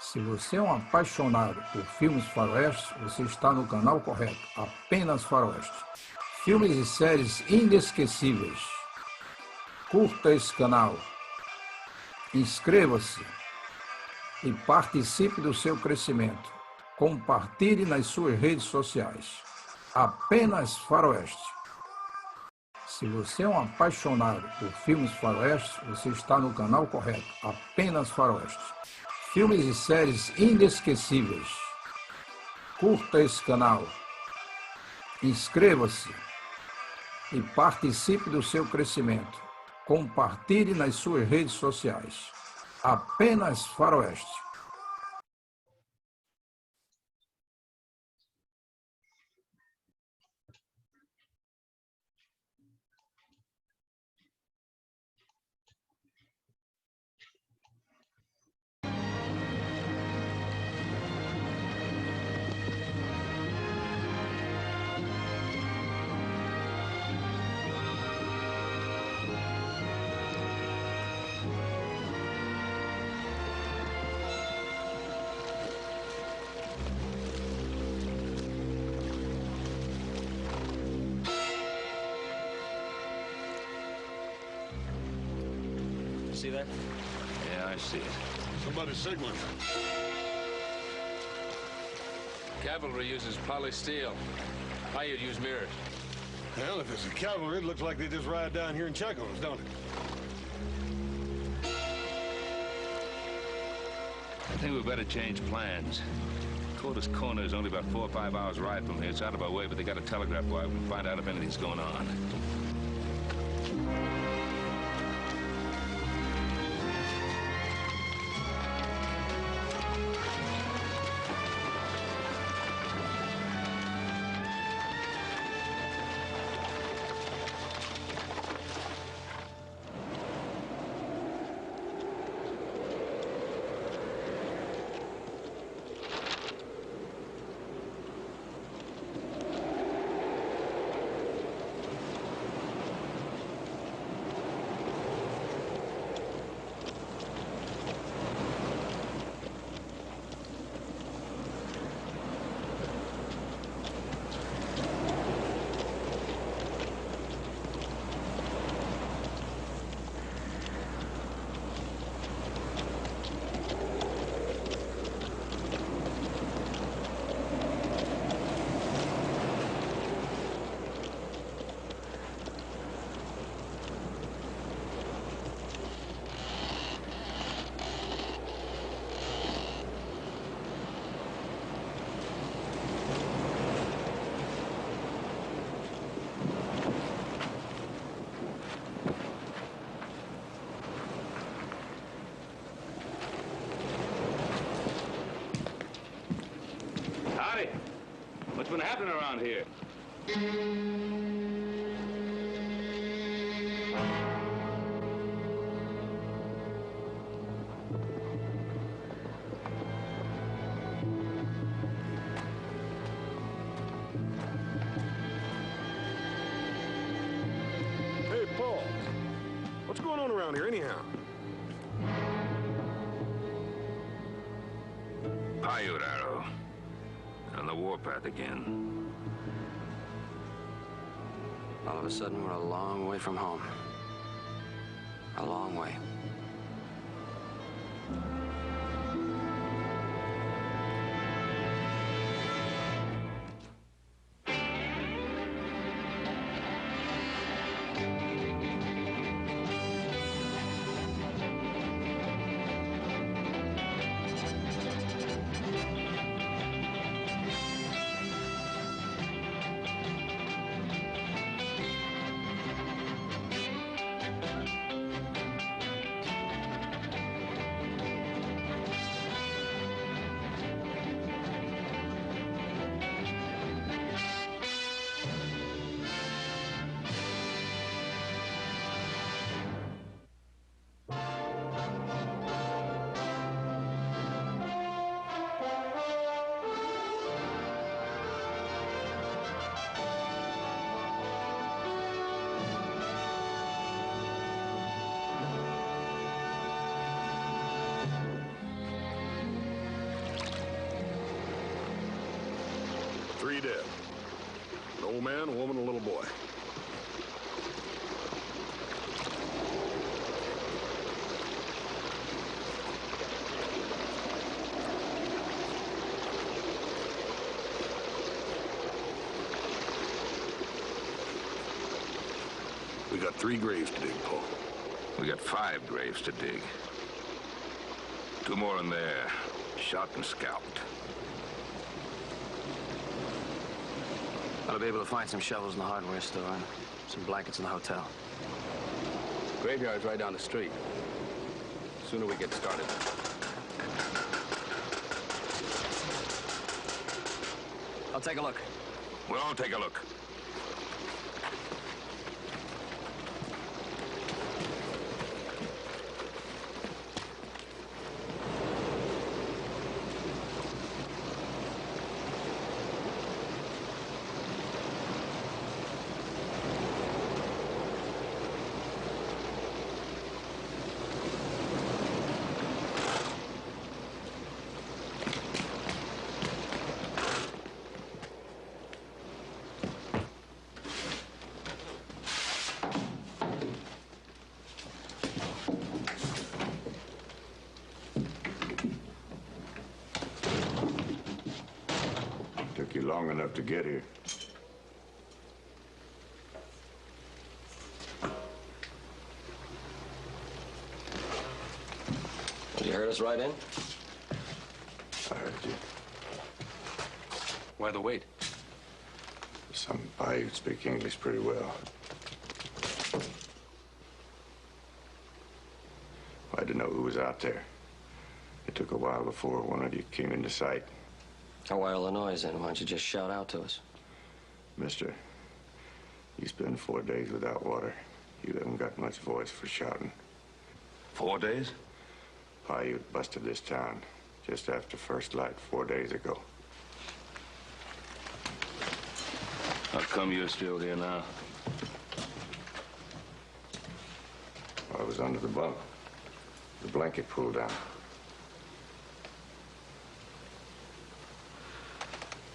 Se você é um apaixonado por filmes faroestes, você está no canal correto. Apenas faroeste. Filmes e séries inesquecíveis. Curta esse canal. Inscreva-se e participe do seu crescimento. Compartilhe nas suas redes sociais. Apenas faroeste. Se você é um apaixonado por filmes faroestes, você está no canal correto. Apenas faroeste. Filmes e séries inesquecíveis. Curta esse canal. Inscreva-se e participe do seu crescimento. Compartilhe nas suas redes sociais. Apenas faroeste. See that? Yeah, I see it. Somebody's signaling. Cavalry uses polysteel. Paiutes use mirrors. Well, if it's a cavalry, it looks like they just ride down here and check on us, don't it? I think we better change plans. Coldest Corner is only about 4 or 5 hours ride from here. It's out of our way, but they got a telegraph wire. We can find out if anything's going on. Howdy. What's been happening around here? Hey, Paul. What's going on around here, anyhow? Paiute arrow. On the warpath again. All of a sudden, we're a long way from home. A long way. three dead. An old man, a woman, and a little boy. We got 3 graves to dig, Paul. We got 5 graves to dig. 2 more in there, shot and scalped. I'll be able to find some shovels in the hardware store and some blankets in the hotel. Graveyard's right down the street. The sooner we get started. I'll take a look. We'll all take a look. Took you long enough to get here. You heard us right in? I heard you. Why the wait? Some Paiutes speak English pretty well. I didn't know who was out there. It took a while before one of you came into sight. How are Illinois then? Why don't you just shout out to us? Mister, you spend 4 days without water. You haven't got much voice for shouting. 4 days? Paiute busted this town just after first light 4 days ago. How come you're still here now? I was under the bunk. The blanket pulled down.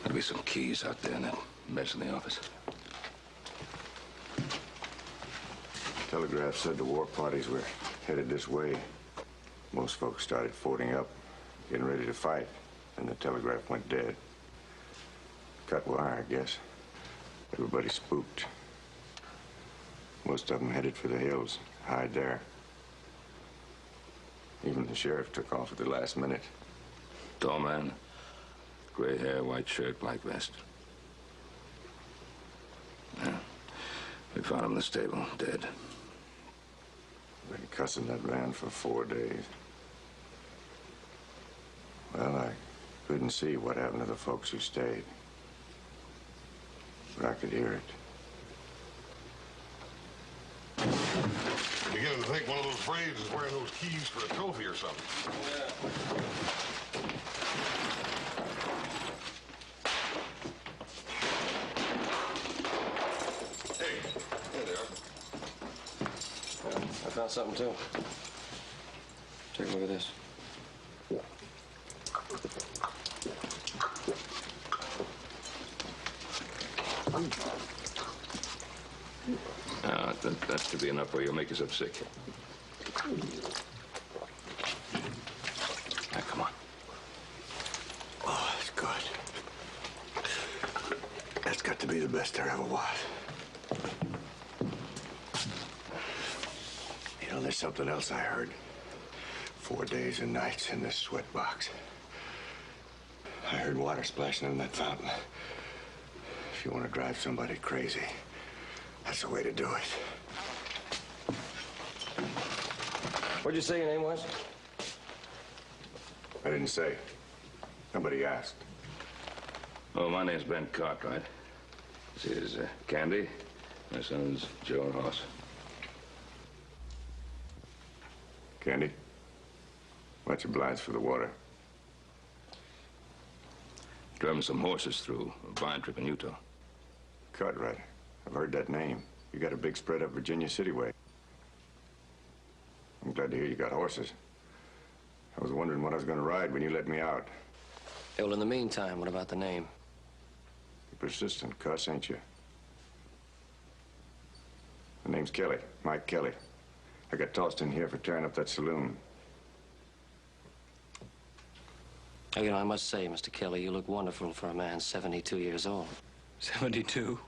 There'll be some keys out there in that mess in the office. Telegraph said the war parties were headed this way. Most folks started fording up, getting ready to fight, and the telegraph went dead. Cut wire, I guess. Everybody spooked. Most of them headed for the hills, hide there. Even the sheriff took off at the last minute. Tall man, gray hair, white shirt, black vest. Yeah. We found him in the stable, dead. Been cussing that man for 4 days. Well, I couldn't see what happened to the folks who stayed. But I could hear it. I'm beginning to think one of those braves is wearing those keys for a trophy or something. Hey, there they are. I found something too. Take a look at this. That should be enough, or you'll make yourself sick. Now, come on. Oh, that's good. That's got to be the best there ever was. You know, there's something else I heard. 4 days and nights in this sweat box. I heard water splashing in that fountain. If you want to drive somebody crazy, that's the way to do it. What'd you say your name was? I didn't say. Nobody asked. Oh, my name's Ben Cartwright. This is Candy. My son's Joe and Hoss. Candy, watch your blinds for the water. Driving some horses through a vine trip in Utah. Cartwright. I've heard that name. You got a big spread up Virginia City way. I'm glad to hear you got horses. I was wondering what I was going to ride when you let me out. Hey, well, in the meantime, what about the name? You persistent cuss, ain't you? The name's Kelly, Mike Kelly. I got tossed in here for tearing up that saloon. You know, I must say, Mr. Kelly, you look wonderful for a man 72 years old. 72?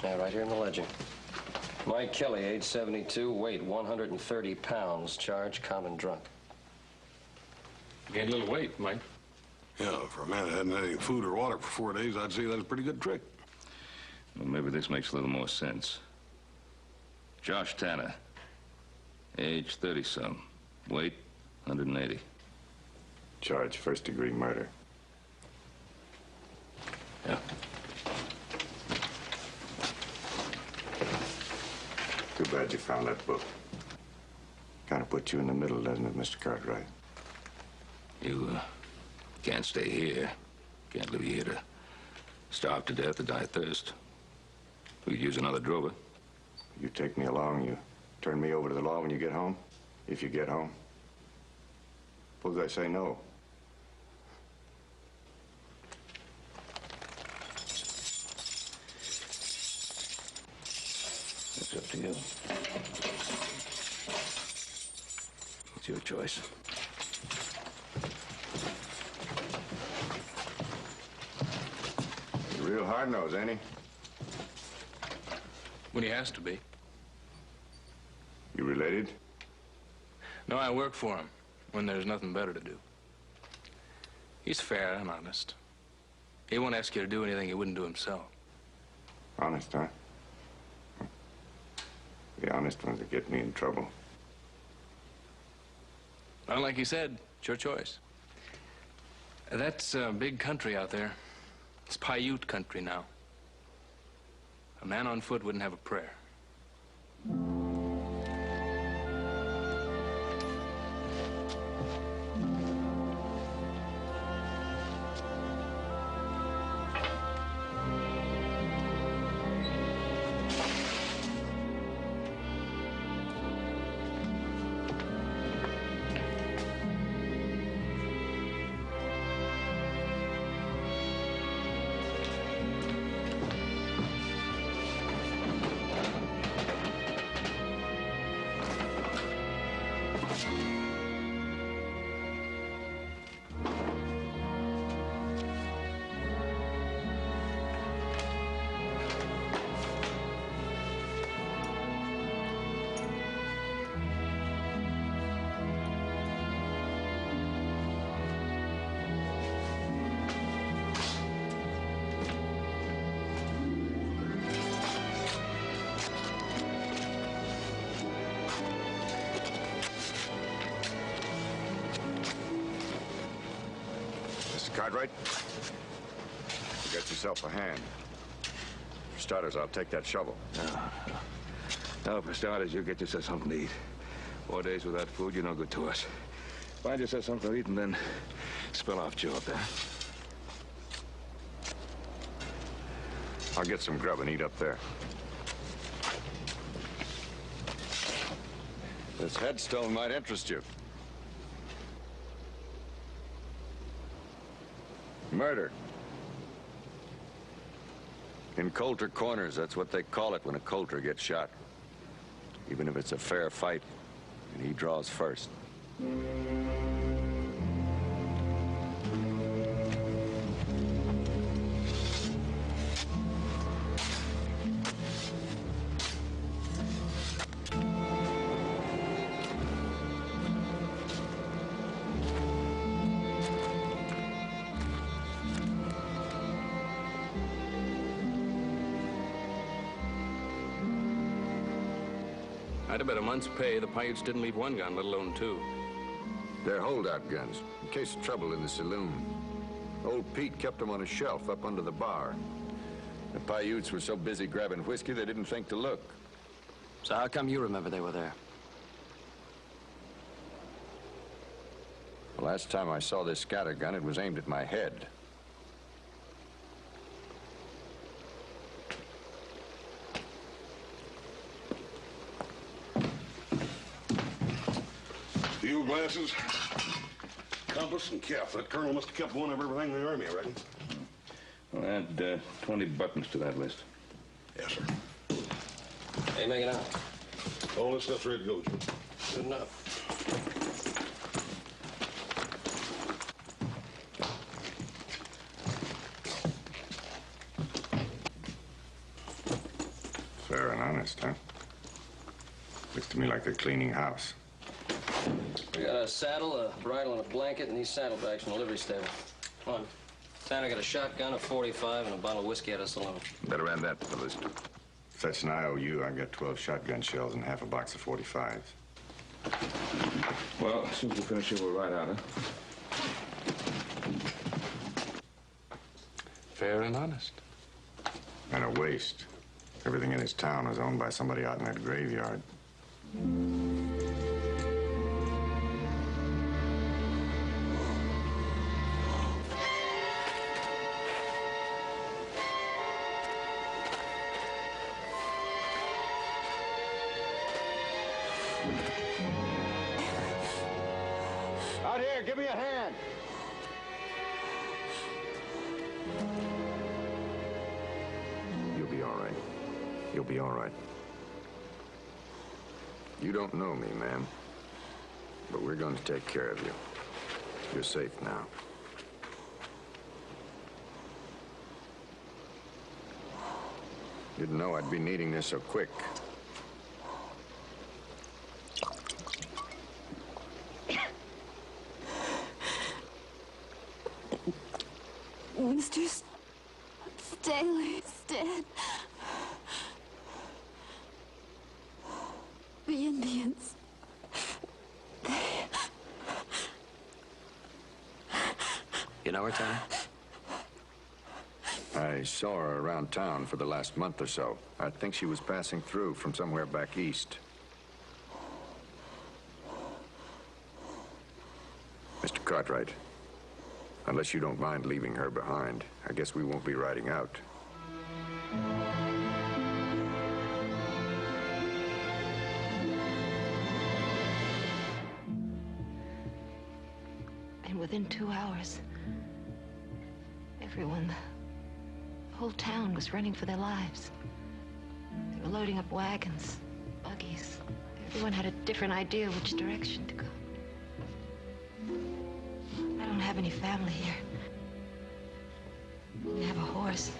Yeah, right here in the ledger. Mike Kelly, age 72, weight 130 pounds, charge common drunk. Gained a little weight, Mike. Yeah, for a man that hadn't had any food or water for 4 days, I'd say that's a pretty good trick. Well, maybe this makes a little more sense. Josh Tanner, age 30-some, weight 180. Charge first-degree murder. Yeah. Too bad you found that book. Kind of put you in the middle, doesn't it, Mr. Cartwright? You can't stay here. Can't leave you here to starve to death or die of thirst. We could use another drover. You take me along, you turn me over to the law when you get home? If you get home? Suppose I say no. It's up to you. It's your choice. He's real hard-nosed, ain't he? When he has to be. You related? No, I work for him when there's nothing better to do. He's fair and honest. He won't ask you to do anything he wouldn't do himself. Honest, huh? The honest ones that get me in trouble. Well, like you said, it's your choice. That's a big country out there. It's Paiute country now. A man on foot wouldn't have a prayer. Cartwright, you got yourself a hand. For starters, I'll take that shovel. No, for starters, you get yourself something to eat. 4 days without food, you're no good to us. Find yourself something to eat and then spill off Joe up there. I'll get some grub and eat up there. This headstone might interest you. Murder. In Coulter Corners, that's what they call it when a Coulter gets shot. Even if it's a fair fight, and he draws first. I'd bet a month's pay the Paiutes didn't leave one gun, let alone two. They're holdout guns, in case of trouble in the saloon. Old Pete kept them on a shelf up under the bar. The Paiutes were so busy grabbing whiskey, they didn't think to look. So how come you remember they were there? The last time I saw this scatter gun, it was aimed at my head. Field glasses, compass, and cap. That colonel must have kept one of everything in the army, I reckon. I'll add 20 buttons to that list. Yes, sir. Hey, make it out. All this stuff's ready to go, Jim. Good enough. Fair and honest, huh? Looks to me like they're cleaning house. We got a saddle, a bridle, and a blanket, and these saddlebags from the livery stable. Come on. Santa got a shotgun, a .45, and a bottle of whiskey at us alone. Better add that to the list. Such an IOU, I got 12 shotgun shells and half a box of 45s. Well, as soon as we finish here, we'll ride out, huh? Fair and honest. And a waste. Everything in his town is owned by somebody out in that graveyard. Out here, give me a hand. You'll be all right. You'll be all right. You don't know me, ma'am, but we're going to take care of you. You're safe now. Didn't know I'd be needing this so quick. Mr. Staley's dead. The Indians. You know her, Tony? I saw her around town for the last month or so. I think she was passing through from somewhere back east. Mr. Cartwright, unless you don't mind leaving her behind, I guess we won't be riding out. And within 2 hours, everyone, the whole town was running for their lives. They were loading up wagons, buggies. Everyone had a different idea which direction to go. I don't have any family here. I have a horse.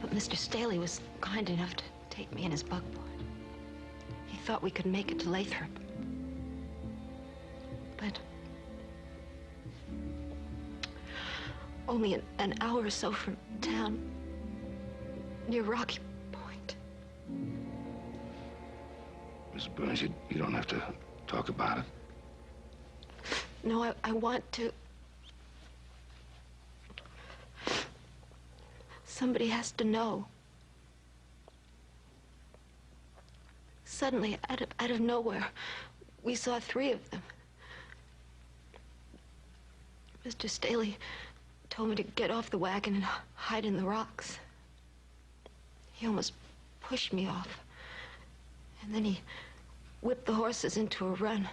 But Mr. Staley was kind enough to take me in his buckboard. He thought we could make it to Lathrop. But only an hour or so from town, near Rocky Point. Mrs. Burns, you don't have to talk about it. No, I want to. Somebody has to know. Suddenly, out of nowhere, we saw 3 of them. Mr. Staley told me to get off the wagon and hide in the rocks. He almost pushed me off. And then he whipped the horses into a run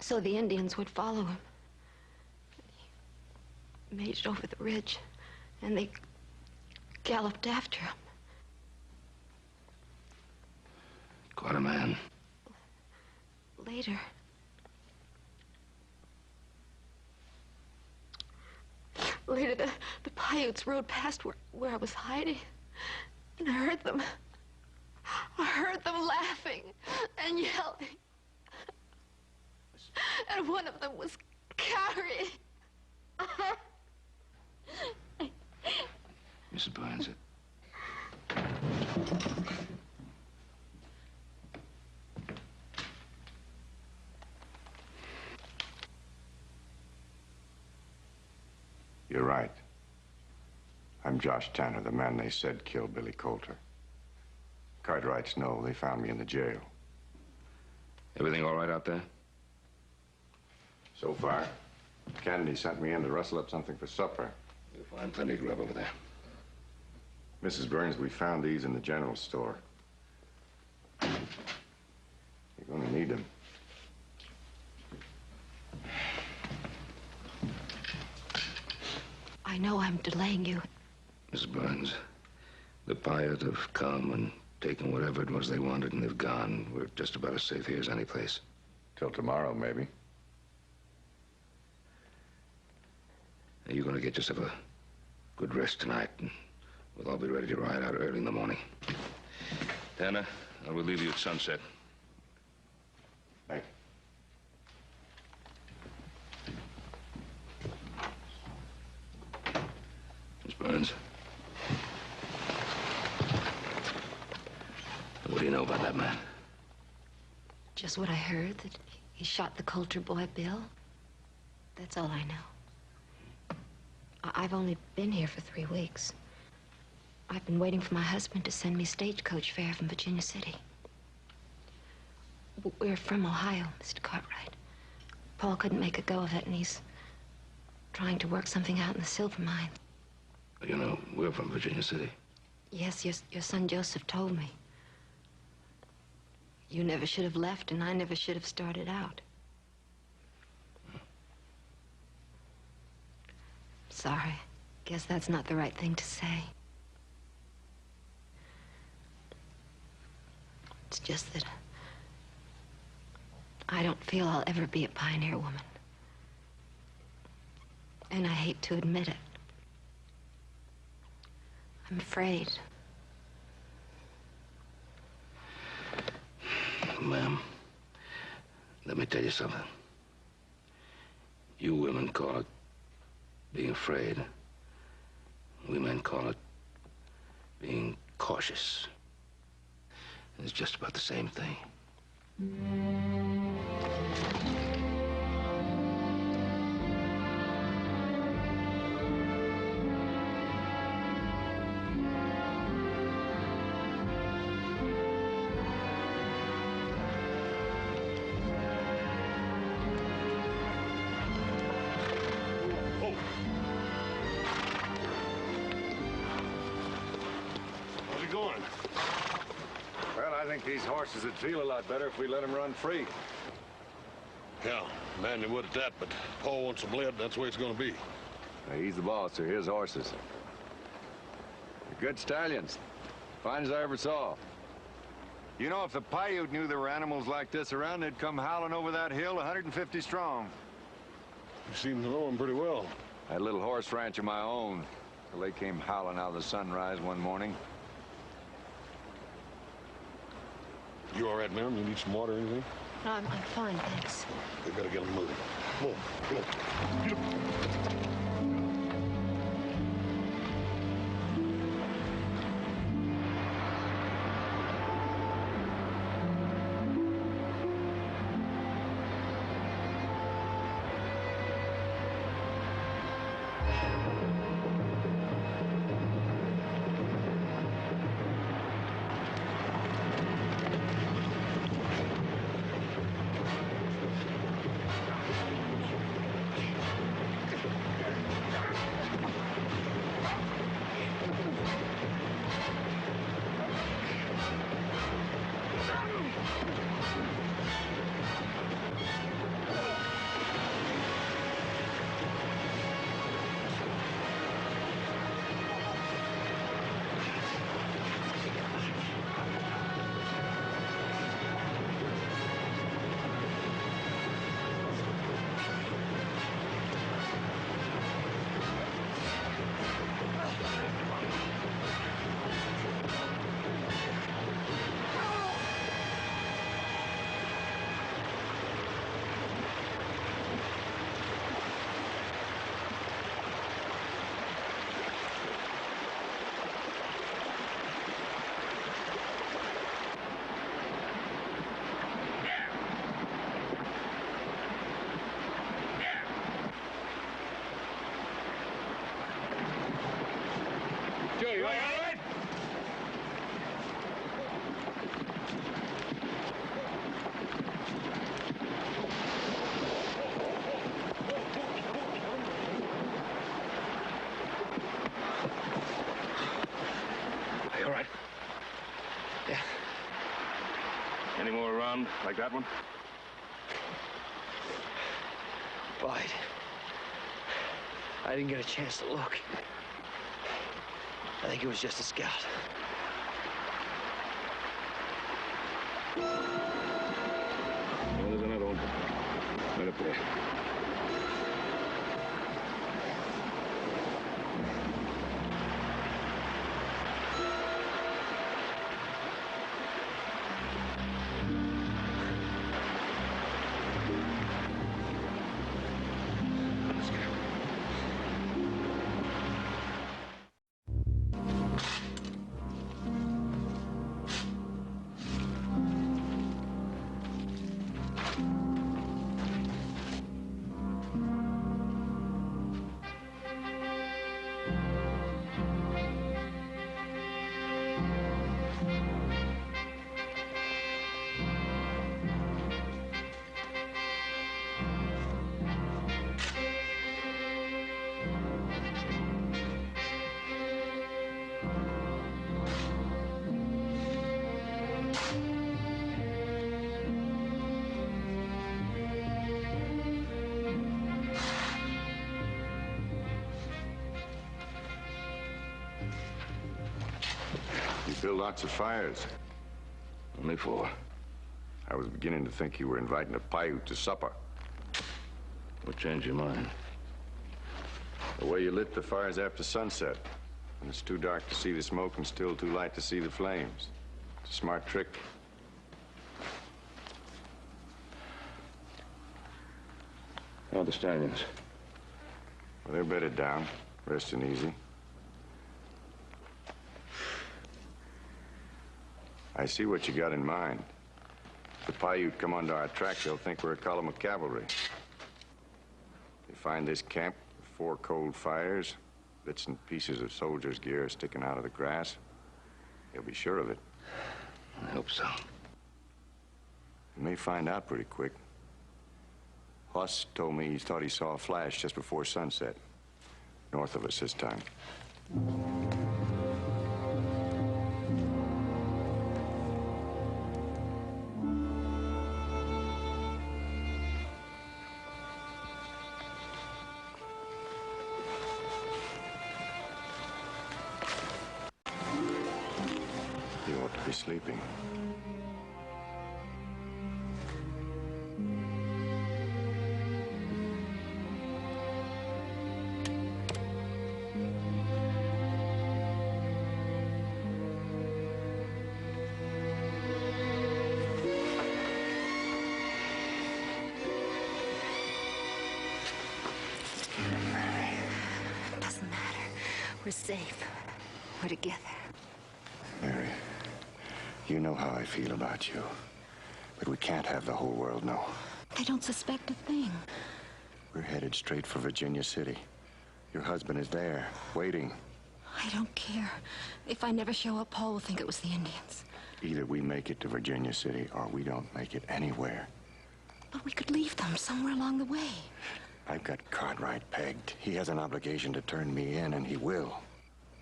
so the Indians would follow him. He made it over the ridge, and they galloped after him. Quite a man. Later, the Paiutes rode past where I was hiding, and I heard them laughing and yelling. And one of them was carrying. Mrs. Bonanza. You're right. I'm Josh Tanner, the man they said killed Billy Coulter. Cartwrights know they found me in the jail. Everything all right out there? So far, Kennedy sent me in to rustle up something for supper. You'll find plenty of grub over there. Mrs. Burns, we found these in the general store. You're going to need them. I know I'm delaying you. Miss Burns, the Paiutes have come and taken whatever it was they wanted, and they've gone. We're just about as safe here as any place. Till tomorrow, maybe. You're going to get yourself a good rest tonight, and we'll all be ready to ride out early in the morning. Tanner, I will leave you at sunset. Thank you. Miss Burns. What do you know about that man? Just what I heard, that he shot the Coulter boy, Bill. That's all I know. I've only been here for 3 weeks. I've been waiting for my husband to send me stagecoach fare from Virginia City. We're from Ohio, Mr. Cartwright. Paul couldn't make a go of it, and he's trying to work something out in the silver mine. You know, we're from Virginia City. Yes, your son Joseph told me. You never should have left, and I never should have started out. Sorry. Guess that's not the right thing to say. It's just that I don't feel I'll ever be a pioneer woman. And I hate to admit it. I'm afraid. Ma'am, let me tell you something. You women call it being afraid. We men call it being cautious. It's just about the same thing. These horses would feel a lot better if we let them run free. Yeah, man, they would at that, but Paul wants them led, that's the way it's gonna be. He's the boss, they're his horses. They're good stallions. Fine as I ever saw. You know, if the Paiute knew there were animals like this around, they'd come howling over that hill 150 strong. You seem to know him pretty well. I had a little horse ranch of my own, till they came howling out of the sunrise one morning. You all right, ma'am? You need some water or anything? No, I'm fine, thanks. We gotta get them moving. Come on, come on. Get up. Joe, you all right? Are you all right? Yeah. Any more around like that one? Boyd. I didn't get a chance to look. I think it was just a scout. There's another one. Right up there. You build lots of fires. Only 4. I was beginning to think you were inviting a Paiute to supper. What changed your mind? The way you lit the fires after sunset. When it's too dark to see the smoke and still too light to see the flames. It's a smart trick. How are the stallions? Well, they're bedded down, resting easy. I see what you got in mind. If the Paiute come onto our track, they'll think we're a column of cavalry. They find this camp with 4 cold fires, bits and pieces of soldiers' gear sticking out of the grass. They'll be sure of it. I hope so. They may find out pretty quick. Hoss told me he thought he saw a flash just before sunset. North of us this time. You ought to be sleeping. Doesn't matter. We're safe. We're together. Mary, you know how I feel about you. But we can't have the whole world know. They don't suspect a thing. We're headed straight for Virginia City. Your husband is there, waiting. I don't care. If I never show up, Paul will think it was the Indians. Either we make it to Virginia City or we don't make it anywhere. But we could leave them somewhere along the way. I've got Cartwright pegged. He has an obligation to turn me in, and he will.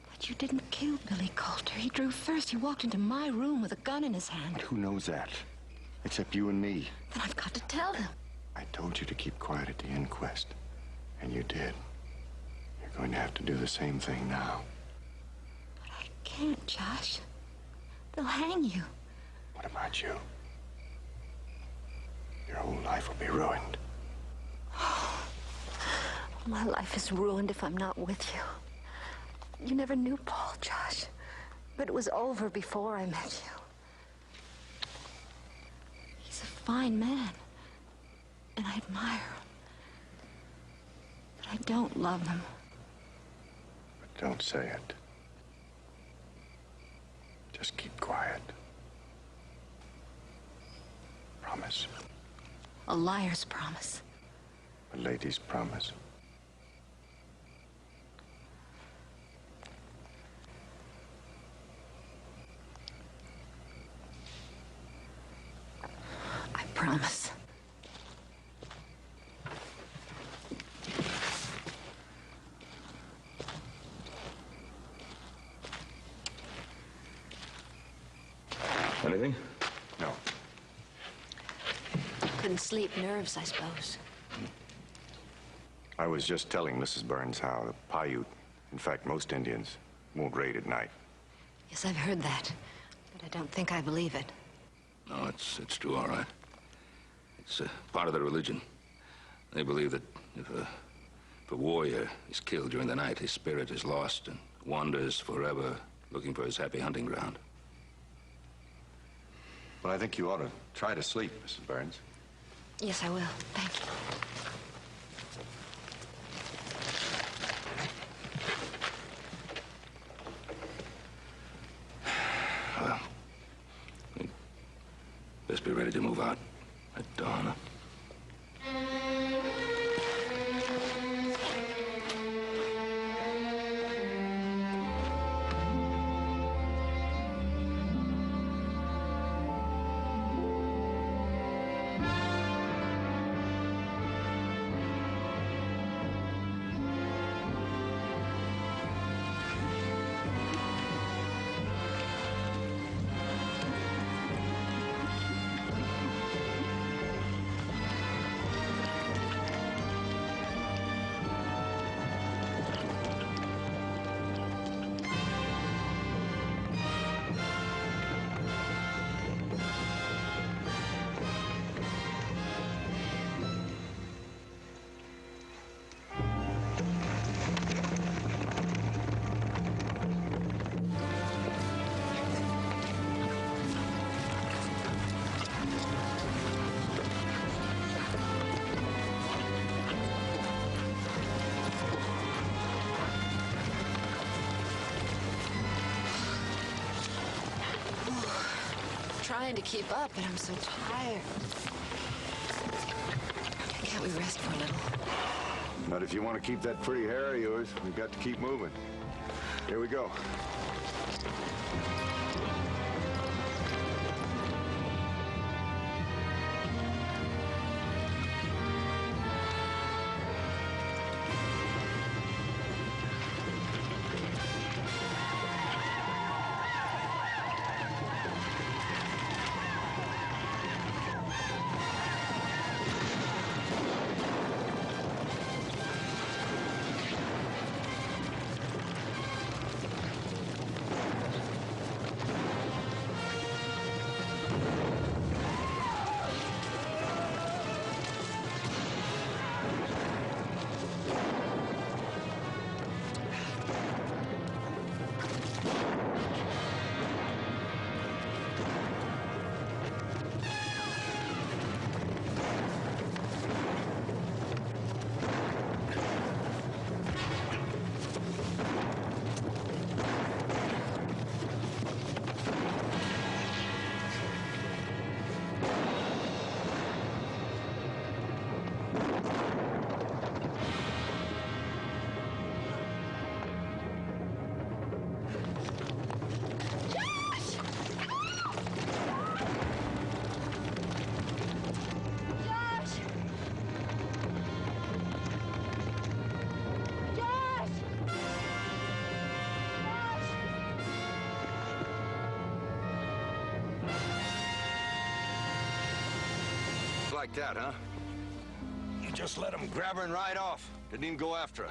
But you didn't kill Billy Coulter. He drew first. He walked into my room with a gun in his hand. But who knows that? Except you and me. Then I've got to tell them. I told you to keep quiet at the inquest, and you did. You're going to have to do the same thing now. But I can't, Josh. They'll hang you. What about you? Your whole life will be ruined. My life is ruined if I'm not with you. You never knew Paul, Josh. But it was over before I met you. He's a fine man. And I admire him. But I don't love him. But don't say it. Just keep quiet. Promise. A liar's promise. A lady's promise. I promise. Anything? No. Couldn't sleep. Nerves, I suppose. I was just telling Mrs. Burns how the Paiute, in fact, most Indians, won't raid at night. Yes, I've heard that, but I don't think I believe it. No, it's true, all right. It's part of their religion. They believe that if a warrior is killed during the night, his spirit is lost and wanders forever looking for his happy hunting ground. Well, I think you ought to try to sleep, Mrs. Burns. Yes, I will. Thank you. Well, we'd best be ready to move out at dawn. Trying to keep up, but I'm so tired. Can't we rest for a little? Not if you want to keep that pretty hair of yours. We've got to keep moving. Here we go. Like that, huh? You just let him grab her and ride off. Didn't even go after her.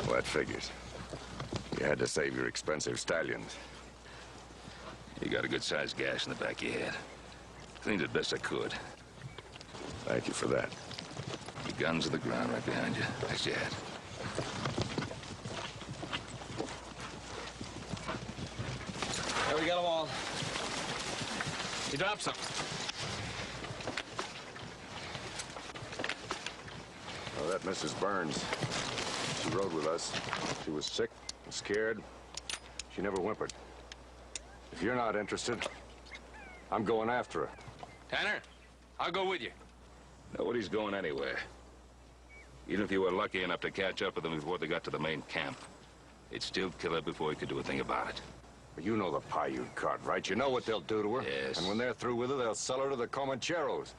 Well, that figures. You had to save your expensive stallions. You got a good-sized gash in the back of your head. Cleaned it best I could. Thank you for that. Your gun's on the ground right behind you. Next to your hat. There we got them all. He dropped some. Well, that Mrs. Burns, she rode with us. She was sick and scared. She never whimpered. If you're not interested, I'm going after her. Tanner, I'll go with you. Nobody's going anywhere. Even if you were lucky enough to catch up with them before they got to the main camp, they'd still kill her before you could do a thing about it. You know the Paiute Cartwrights. You know what they'll do to her. Yes. And when they're through with her, they'll sell her to the Comancheros.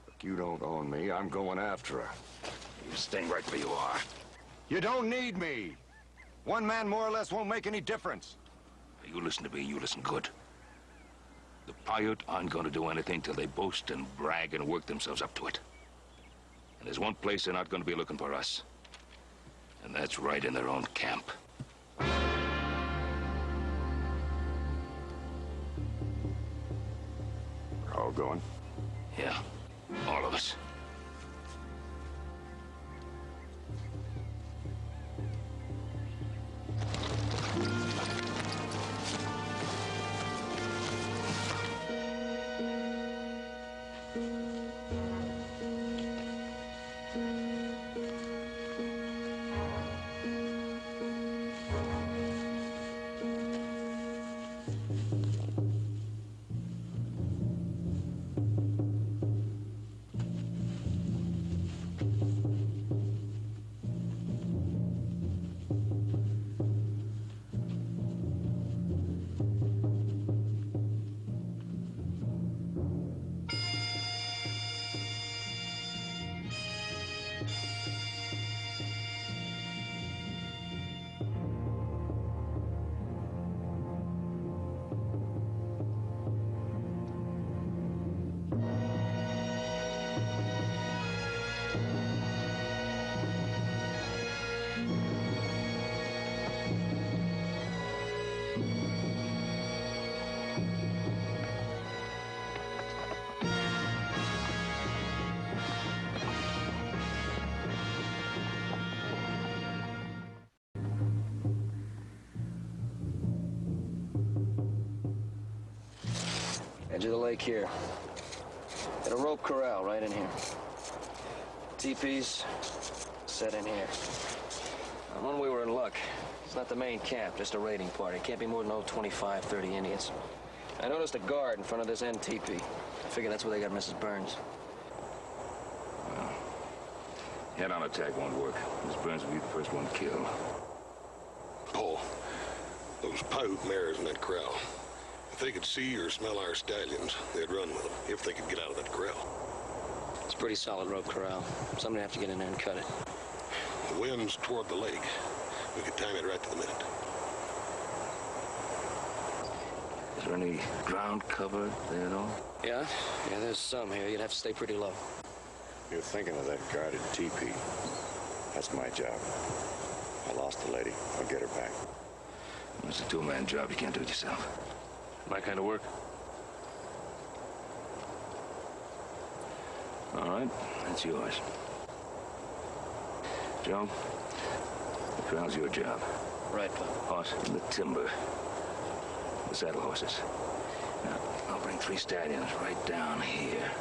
Look, you don't own me. I'm going after her. You staying right where you are. You don't need me. One man more or less won't make any difference. You listen to me, you listen good. The Paiute aren't going to do anything till they boast and brag and work themselves up to it. And there's one place they're not going to be looking for us. And that's right in their own camp. We're all going? Yeah, all of us. Edge of the lake here. Got a rope corral right in here. Teepees set in here. And when we were in luck, it's not the main camp, just a raiding party. Can't be more than 25, 30 Indians. I noticed a guard in front of this end teepee. I figure that's where they got Mrs. Burns. Well, head-on attack won't work. Miss Burns will be the first one killed. Paul, those Paiute mares in that corral. If they could see or smell our stallions, they'd run with them, if they could get out of that corral. It's a pretty solid rope corral. Somebody have to get in there and cut it. The wind's toward the lake. We could time it right to the minute. Is there any ground cover there at all? Yeah, there's some here. You'd have to stay pretty low. You're thinking of that guarded teepee. That's my job. I lost the lady. I'll get her back. It's a two-man job. You can't do it yourself. My kind of work. All right, that's yours. Joe, the corral's your job. Right, Pop. Horse in the timber. The saddle horses. Now, I'll bring 3 stallions right down here.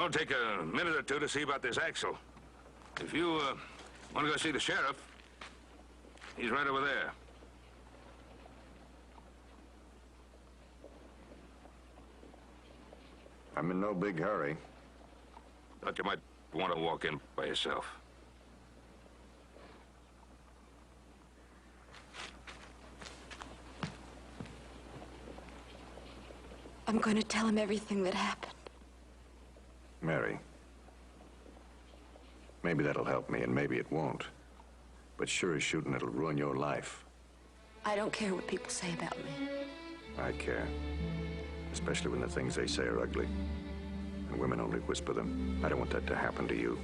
I'll take a minute or two to see about this Axel. If you want to go see the sheriff, he's right over there. I'm in no big hurry. Thought you might want to walk in by yourself. I'm going to tell him everything that happened. Mary, maybe that'll help me, and maybe it won't. But sure as shooting, it'll ruin your life. I don't care what people say about me. I care. Especially when the things they say are ugly. And women only whisper them. I don't want that to happen to you.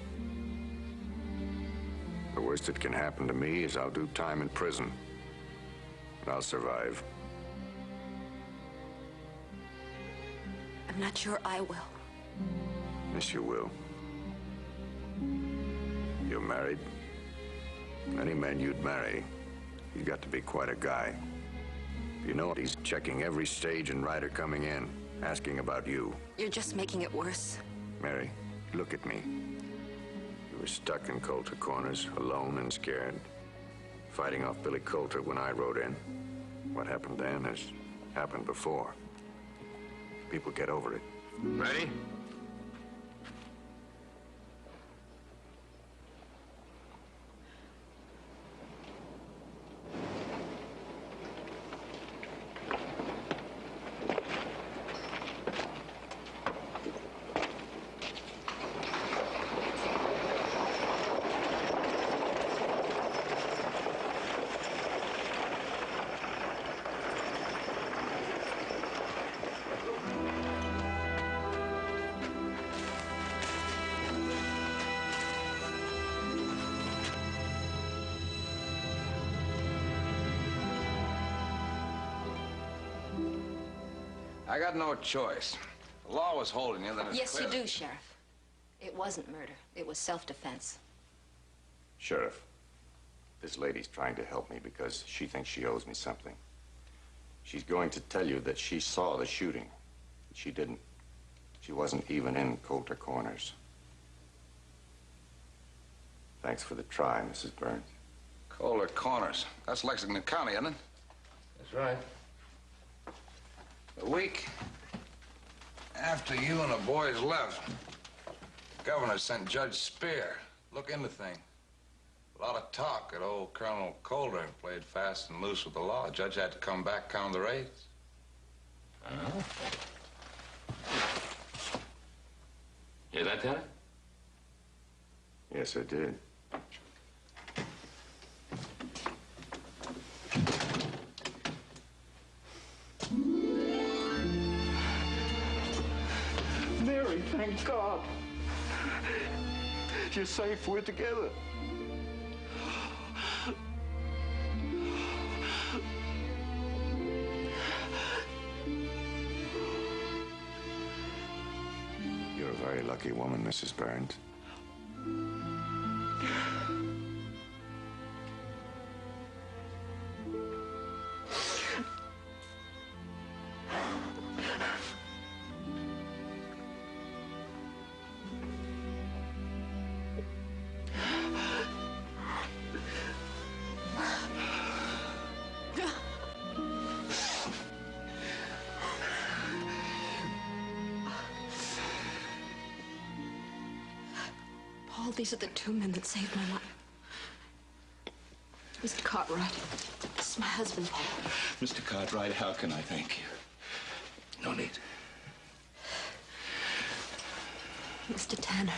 The worst that can happen to me is I'll do time in prison. And I'll survive. I'm not sure I will. Yes, you will. You're married. Any man you'd marry, he's got to be quite a guy. You know, he's checking every stage and rider coming in, asking about you. You're just making it worse. Mary, look at me. You were stuck in Coulter Corners, alone and scared, fighting off Billy Coulter when I rode in. What happened then has happened before. People get over it. Ready? I got no choice. The law was holding you, then it's Yes, clear. you do, Sheriff. It wasn't murder. It was self-defense. Sheriff, this lady's trying to help me because she thinks she owes me something. She's going to tell you that she saw the shooting. She didn't. She wasn't even in Coulter Corners. Thanks for the try, Mrs. Burns. Coulter Corners. That's Lexington County, isn't it? That's right. A week After you and the boys left, the governor sent Judge Spear. Look into things. A lot of talk at old Colonel Calder played fast and loose with the law. The judge had to come back, count the raids. Hear that, Tanner? Yes, I did. Mary, thank God. You're safe. We're together. You're a very lucky woman, Mrs. Burns. Paul, these are the two men that saved my life. Mr. Cartwright, this is my husband, Paul. Mr. Cartwright, how can I thank you? No need. Mr. Tanner.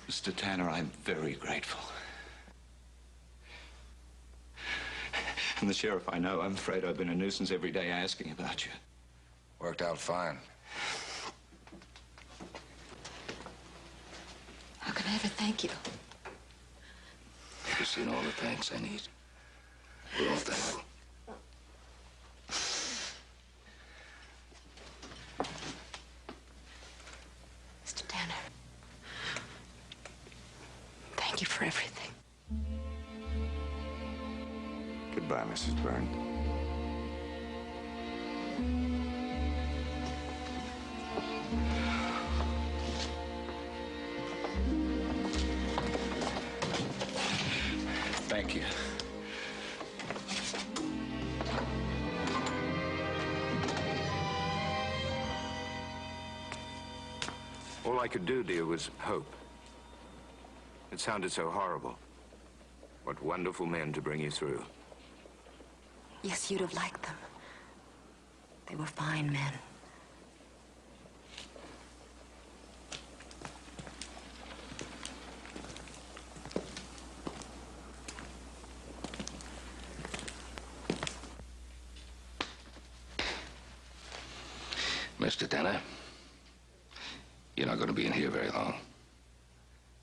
Mr. Tanner, I'm very grateful. And the sheriff, I know, I'm afraid I've been a nuisance every day asking about you. Worked out fine. How can I ever thank you? You've seen all the thanks I need. We're all thankful. Mr. Tanner, thank you for everything. Goodbye, Mrs. Burns. Thank you. All I could do, dear, was hope. It sounded so horrible. What wonderful men to bring you through. Yes, you'd have liked them. They were fine men. Mr. Tanner, you're not going to be in here very long.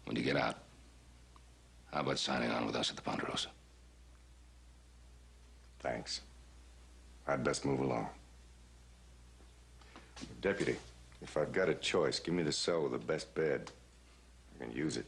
When you get out, how about signing on with us at the Ponderosa? Thanks. I'd best move along. Deputy, if I've got a choice, give me the cell with the best bed. I can use it.